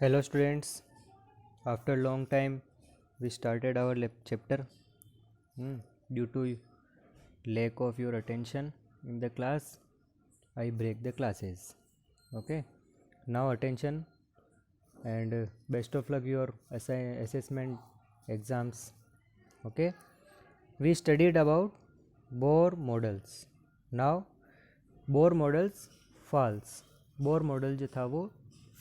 Hello students, after long time we started our chapter. Due to lack of your attention in the class, I break the classes. Okay, now attention and best of luck your assessment exams. Okay, we studied about Bohr models. Now Bohr models falls. Bohr model जो था वो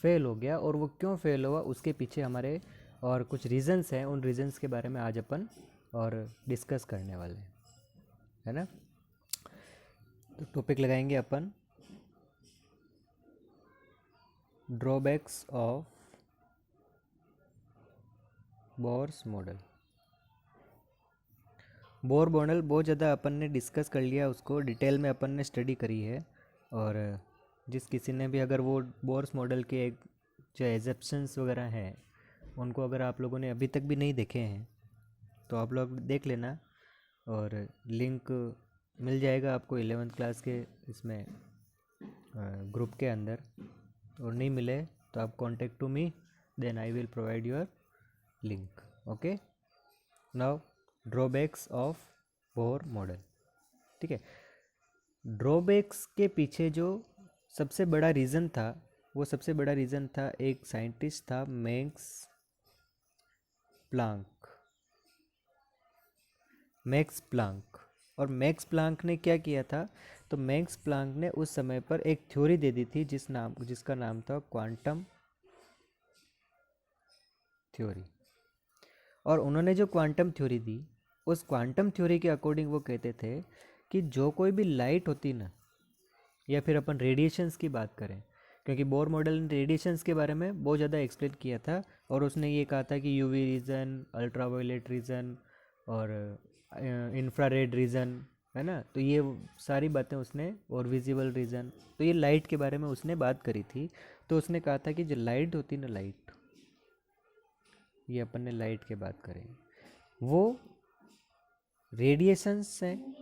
fail हो गया, और वो क्यों fail हुआ उसके पीछे हमारे और कुछ रीजंस हैं। उन रीजंस के बारे में आज अपन और डिस्कस करने वाले हैं, है ना। तो टॉपिक लगाएंगे अपन drawbacks of Bohr's model. Bohr model बहुत ज़्यादा अपन ने डिस्कस कर लिया, उसको डिटेल में अपन ने स्टडी करी है। और जिस किसी ने भी अगर वो बोर्स मॉडल के एक जो एग्जेप्शंस वगैरह हैं उनको अगर आप लोगों ने अभी तक भी नहीं देखे हैं तो आप लोग देख लेना, और लिंक मिल जाएगा आपको 11th क्लास के इसमें ग्रुप के अंदर। और नहीं मिले तो आप contact to me, then I will provide your link. Okay, now drawbacks of Bohr model. ठीक है, ड्रॉबैक्स के पीछे जो सबसे बड़ा रीज़न था वो सबसे बड़ा रीज़न था, एक साइंटिस्ट था मैक्स प्लांक। और मैक्स प्लांक ने क्या किया था, तो मैक्स प्लांक ने उस समय पर एक थ्योरी दे दी थी जिसका नाम था क्वांटम थ्योरी। और उन्होंने जो क्वांटम थ्योरी दी, उस क्वांटम थ्योरी के अकॉर्डिंग वो कहते थे कि जो कोई भी लाइट होती ना, या फिर अपन रेडिएशंस की बात करें, क्योंकि बोर मॉडल ने रेडिएशंस के बारे में बहुत ज़्यादा एक्सप्लेन किया था। और उसने ये कहा था कि यूवी रीजन, अल्ट्रावायलेट रीजन और इंफ्रारेड रीजन, है ना। तो ये सारी बातें उसने, और विजिबल रीजन, तो ये लाइट के बारे में उसने बात करी थी। तो उसने कहा था कि जो लाइट होती ना, लाइट, ये अपन ने लाइट की बात करें, वो रेडिएशंस हैं।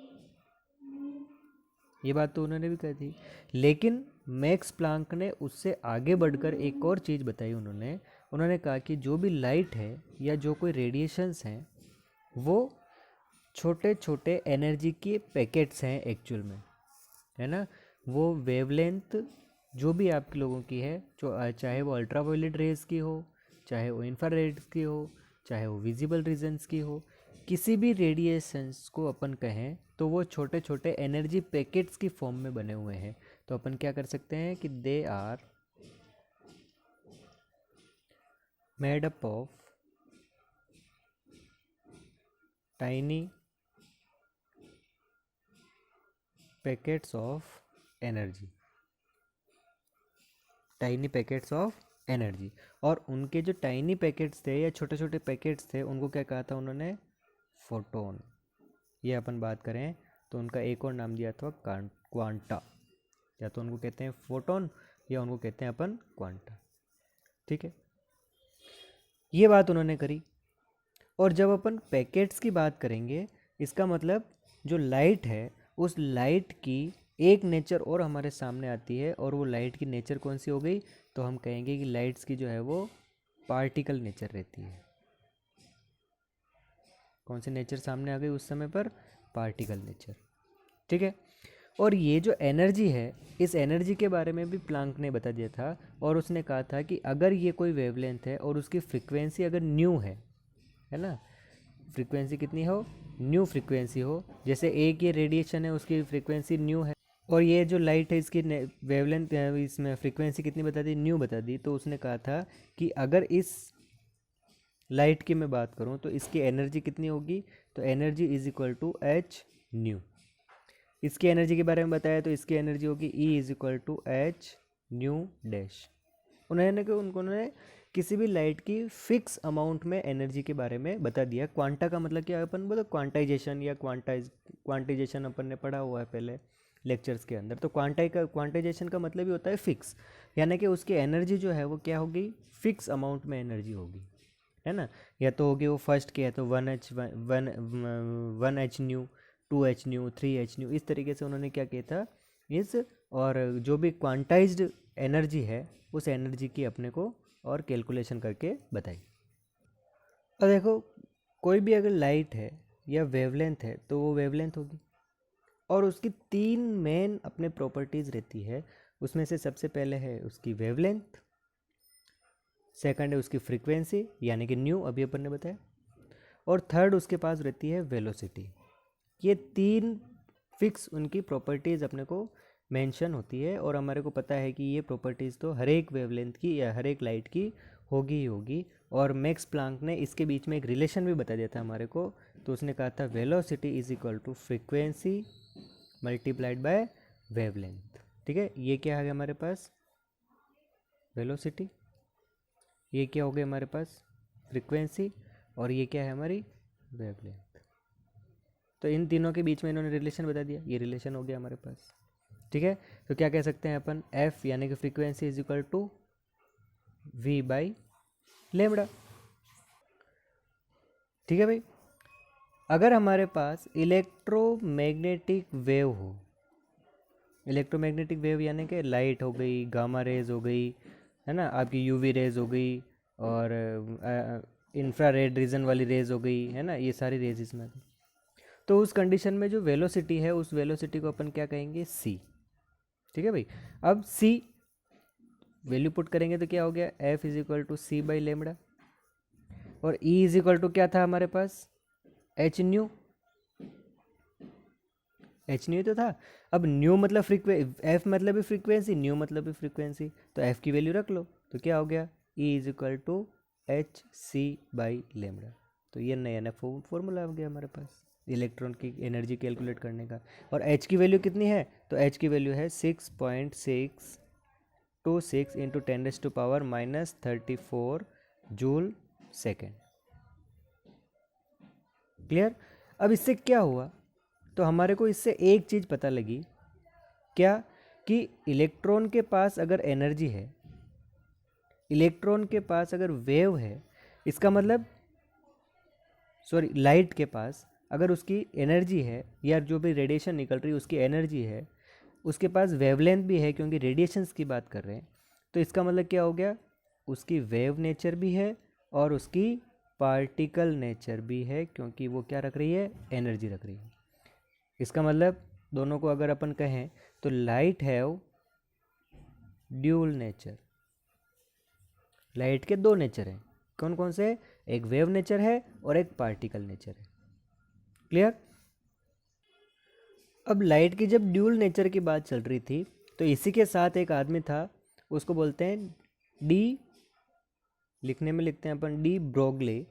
ये बात तो उन्होंने भी कही थी, लेकिन मैक्स प्लांक ने उससे आगे बढ़कर एक और चीज़ बताई। उन्होंने कहा कि जो भी लाइट है या जो कोई रेडिएशंस हैं वो छोटे छोटे एनर्जी के पैकेट्स हैं एक्चुअल में, है ना। वो वेवलेंथ जो भी आप लोगों की है, जो चाहे वो अल्ट्रावायलेट रेज की हो, चाहे वो इंफ्रारेड की हो, चाहे वो विजिबल रीजन्स की हो, किसी भी रेडिएशंस को अपन कहें तो वो छोटे छोटे एनर्जी पैकेट्स की फॉर्म में बने हुए हैं। तो अपन क्या कर सकते हैं कि they are made up of tiny packets of energy, tiny packets of energy. और उनके जो टाइनी पैकेट्स थे या छोटे छोटे पैकेट्स थे, उनको क्या कहा था उन्होंने, फोटोन। ये अपन बात करें तो उनका एक और नाम दिया था क्वांटा। या तो उनको कहते हैं फोटोन या उनको कहते हैं अपन क्वांटा। ठीक है, ये बात उन्होंने करी। और जब अपन पैकेट्स की बात करेंगे, इसका मतलब जो लाइट है उस लाइट की एक नेचर और हमारे सामने आती है। और वो लाइट की नेचर कौन सी हो गई, तो हम कहेंगे कि लाइट्स की जो है वो पार्टिकल नेचर रहती है। कौन सी नेचर सामने आ गई उस समय पर, पार्टिकल नेचर। ठीक है, और ये जो एनर्जी है, इस एनर्जी के बारे में भी प्लांक ने बता दिया था। और उसने कहा था कि अगर ये कोई वेवलेंथ है और उसकी फ्रीक्वेंसी अगर न्यू है ना, फ्रीक्वेंसी कितनी हो, न्यू फ्रीक्वेंसी हो, जैसे एक ये रेडिएशन है उसकी फ्रीक्वेंसी न्यू है, और ये जो लाइट है इसकी वेवलेंथ इसमें फ्रीक्वेंसी कितनी बता दी, न्यू बता दी। तो उसने कहा था कि अगर इस लाइट की मैं बात करूं तो इसकी एनर्जी कितनी होगी, तो energy is equal to H nu. इसकी एनर्जी के बारे में बताया तो इसकी एनर्जी होगी E is equal to H nu dash. उन्होंने किसी भी लाइट की फिक्स अमाउंट में एनर्जी के बारे में बता दिया। क्वांटा का मतलब क्या है, अपन बोलो क्वांटाइजेशन या क्वांटाइजेशन अपन ने पढ़ा हुआ है पहले लेक्चर्स के अंदर। तो क्वांटाइजेशन का मतलब ही होता है फिक्स, यानी कि उसकी एनर्जी जो है वो क्या होगी, फिक्स अमाउंट में एनर्जी होगी, है ना। या तो होगी वो फर्स्ट की है तो 1 H new, 2 H new, 3 H new, इस तरीके से उन्होंने क्या किया था इस। और जो भी क्वांटाइज्ड एनर्जी है उस एनर्जी की अपने को और कैलकुलेशन करके बताई। और देखो, कोई भी अगर लाइट है या वेवलेंथ है तो वो वेवलेंथ होगी, और उसकी 3 मेन अपने प्रॉपर्टीज़ रहती है। उसमें से सबसे पहले है उसकी वेवलेंथ, सेकंड है उसकी फ्रीक्वेंसी यानी कि न्यू, अभी अपन ने बताया, और थर्ड उसके पास रहती है वेलोसिटी। ये 3 फिक्स उनकी प्रॉपर्टीज़ अपने को मेंशन होती है, और हमारे को पता है कि ये प्रॉपर्टीज़ तो हर एक वेवलेंथ की या हर एक लाइट की होगी ही होगी। और मैक्स प्लांक ने इसके बीच में एक रिलेशन भी बता दिया था हमारे को, तो उसने कहा था velocity is equal to frequency multiplied by wavelength. ठीक है, ये क्या आ गया हमारे पास, वेलोसिटी, ये क्या हो गया हमारे पास, फ्रीक्वेंसी, और ये क्या है हमारी वेवलेंथ। तो इन तीनों के बीच में इन्होंने रिलेशन बता दिया, ये रिलेशन हो गया हमारे पास। ठीक है, तो क्या कह सकते हैं अपन, एफ यानी कि frequency is equal to V by lambda. ठीक है भाई, अगर हमारे पास इलेक्ट्रोमैग्नेटिक वेव हो, इलेक्ट्रोमैग्नेटिक वेव यानी कि लाइट हो गई, गामा रेज हो गई, है ना, आपकी यूवी रेज हो गई, और इंफ्रारेड रीजन वाली रेज हो गई, है ना, ये सारी रेज इसमें। तो उस कंडीशन में जो वेलोसिटी है, उस वेलोसिटी को अपन क्या कहेंगे, सी। ठीक है भाई, अब सी वैल्यू पुट करेंगे तो क्या हो गया, F is equal to C by lambda, और ई इज इक्वल टू क्या था हमारे पास, एच न्यू, एच न्यू तो था। अब न्यू मतलब एफ मतलब भी फ्रीक्वेंसी, न्यू मतलब भी फ्रीक्वेंसी, तो एफ की वैल्यू रख लो, तो क्या हो गया, E is equal to H C by lambda. तो ये नया नया फॉर्मूला आ गया हमारे पास इलेक्ट्रॉन की एनर्जी कैलकुलेट करने का। और एच की वैल्यू कितनी है, तो एच की वैल्यू है 6.626 इंटू 10⁻⁻34 जूल सेकेंड। क्लियर। अब इससे क्या हुआ, तो हमारे को इससे एक चीज़ पता लगी, क्या, कि इलेक्ट्रॉन के पास अगर एनर्जी है, इलेक्ट्रॉन के पास अगर वेव है, इसका मतलब सॉरी लाइट के पास अगर उसकी एनर्जी है, या जो भी रेडिएशन निकल रही है उसकी एनर्जी है, उसके पास वेवलेंथ भी है क्योंकि रेडिएशंस की बात कर रहे हैं, तो इसका मतलब क्या हो गया, उसकी वेव नेचर भी है और उसकी पार्टिकल नेचर भी है, क्योंकि वो क्या रख रही है, एनर्जी रख रही है। इसका मतलब दोनों को अगर अपन कहें तो light have dual nature, light के 2 नेचर हैं, कौन कौन से, एक वेव नेचर है और एक पार्टिकल नेचर है। क्लियर। अब लाइट की जब ड्यूल नेचर की बात चल रही थी, तो इसी के साथ एक आदमी था, उसको बोलते हैं डी, लिखने में लिखते हैं अपन डी ब्रोगले,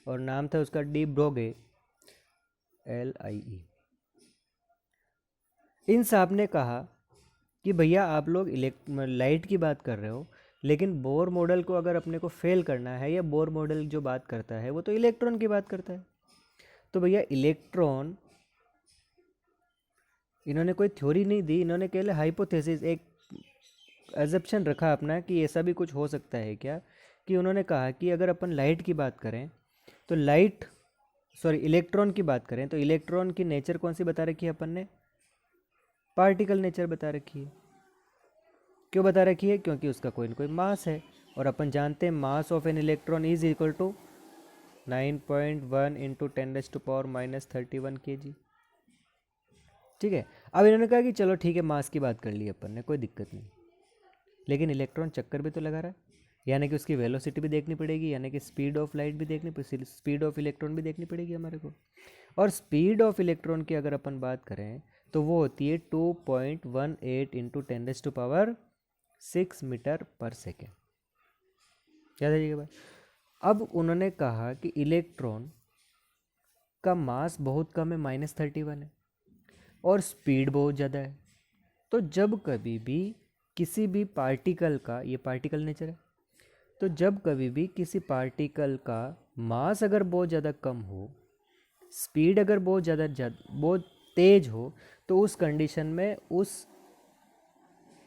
और नाम था उसका डी ब्रोगे, LIE। इन साहब ने कहा कि भैया आप लोग लाइट की बात कर रहे हो, लेकिन बोर मॉडल को अगर अपने को फेल करना है, या बोर मॉडल जो बात करता है वो तो इलेक्ट्रॉन की बात करता है, तो भैया इलेक्ट्रॉन, इन्होंने कोई थ्योरी नहीं दी, इन्होंने केवल हाइपोथेसिस, एक एजप्शन रखा अपना कि ऐसा भी कुछ हो सकता है क्या, कि उन्होंने कहा कि अगर अपन लाइट की बात करें तो इलेक्ट्रॉन की बात करें तो इलेक्ट्रॉन की नेचर कौन सी बता रखी है अपन ने, पार्टिकल नेचर बता रखी है। क्यों बता रखी है, क्योंकि उसका कोई ना कोई मास है, और अपन जानते हैं mass of an electron is equal to 9.1 into 10⁻⁻31 kg। ठीक है, अब इन्होंने कहा कि चलो ठीक है, मास की बात कर ली अपन ने, कोई दिक्कत नहीं, लेकिन इलेक्ट्रॉन चक्कर भी तो लगा रहा है, यानी कि उसकी वेलोसिटी भी देखनी पड़ेगी, यानी कि स्पीड ऑफ लाइट भी देखनी पड़ेगी, स्पीड ऑफ इलेक्ट्रॉन भी देखनी पड़ेगी हमारे को। और स्पीड ऑफ इलेक्ट्रॉन की अगर अपन बात करें तो वो होती है 2.18 इंटू 10⁻6 मीटर पर सेकेंड। याद रखिएगा भाई। अब उन्होंने कहा कि इलेक्ट्रॉन का मास बहुत कम है, -31 है, और स्पीड बहुत ज़्यादा है। तो जब कभी भी किसी भी पार्टिकल का, ये पार्टिकल नेचर है, तो जब कभी भी किसी पार्टिकल का मास अगर बहुत ज़्यादा कम हो, स्पीड अगर बहुत तेज हो, तो उस कंडीशन में उस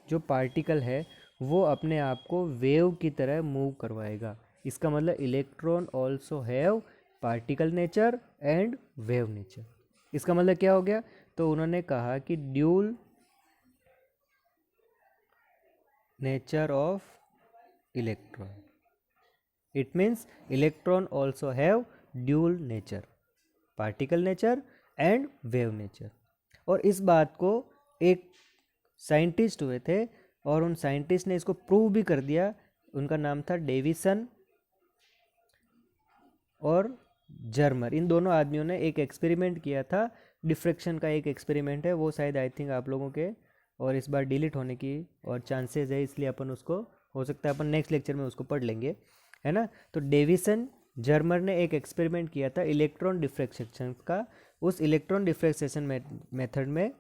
जो पार्टिकल है वो अपने आप को वेव की तरह मूव करवाएगा। इसका मतलब electron also have particle nature and wave nature. इसका मतलब क्या हो गया, तो उन्होंने कहा कि dual nature of electron, it means electron also have dual nature, particle nature and wave nature. और इस बात को एक साइंटिस्ट हुए थे और उन साइंटिस्ट ने इसको प्रूव भी कर दिया। उनका नाम था डेविसन और जर्मर। इन दोनों आदमियों ने एक एक्सपेरिमेंट किया था, डिफ्रैक्शन का एक एक्सपेरिमेंट है, वो शायद आई थिंक आप लोगों के और इस बार डिलीट होने की और चांसेस है, इसलिए अपन उसको हो सकता है अपन नेक्स्ट लेक्चर में उसको पढ़ लेंगे, है ना। तो डेविसन जर्मर ने एक एक्सपेरिमेंट किया था इलेक्ट्रॉन डिफ्रैक्शन का, उस इलेक्ट्रॉन डिफ्रैक्शन मेथड में।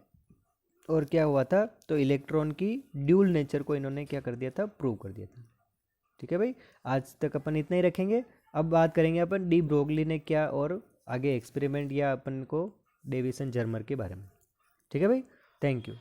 और क्या हुआ था, तो इलेक्ट्रॉन की ड्यूल नेचर को इन्होंने क्या कर दिया था, प्रूव कर दिया था। ठीक है भाई, आज तक अपन इतना ही रखेंगे। अब बात करेंगे अपन डी ब्रोगली ने क्या और आगे एक्सपेरिमेंट या अपन को डेविसन जर्मर के बारे में। ठीक है भाई, थैंक यू।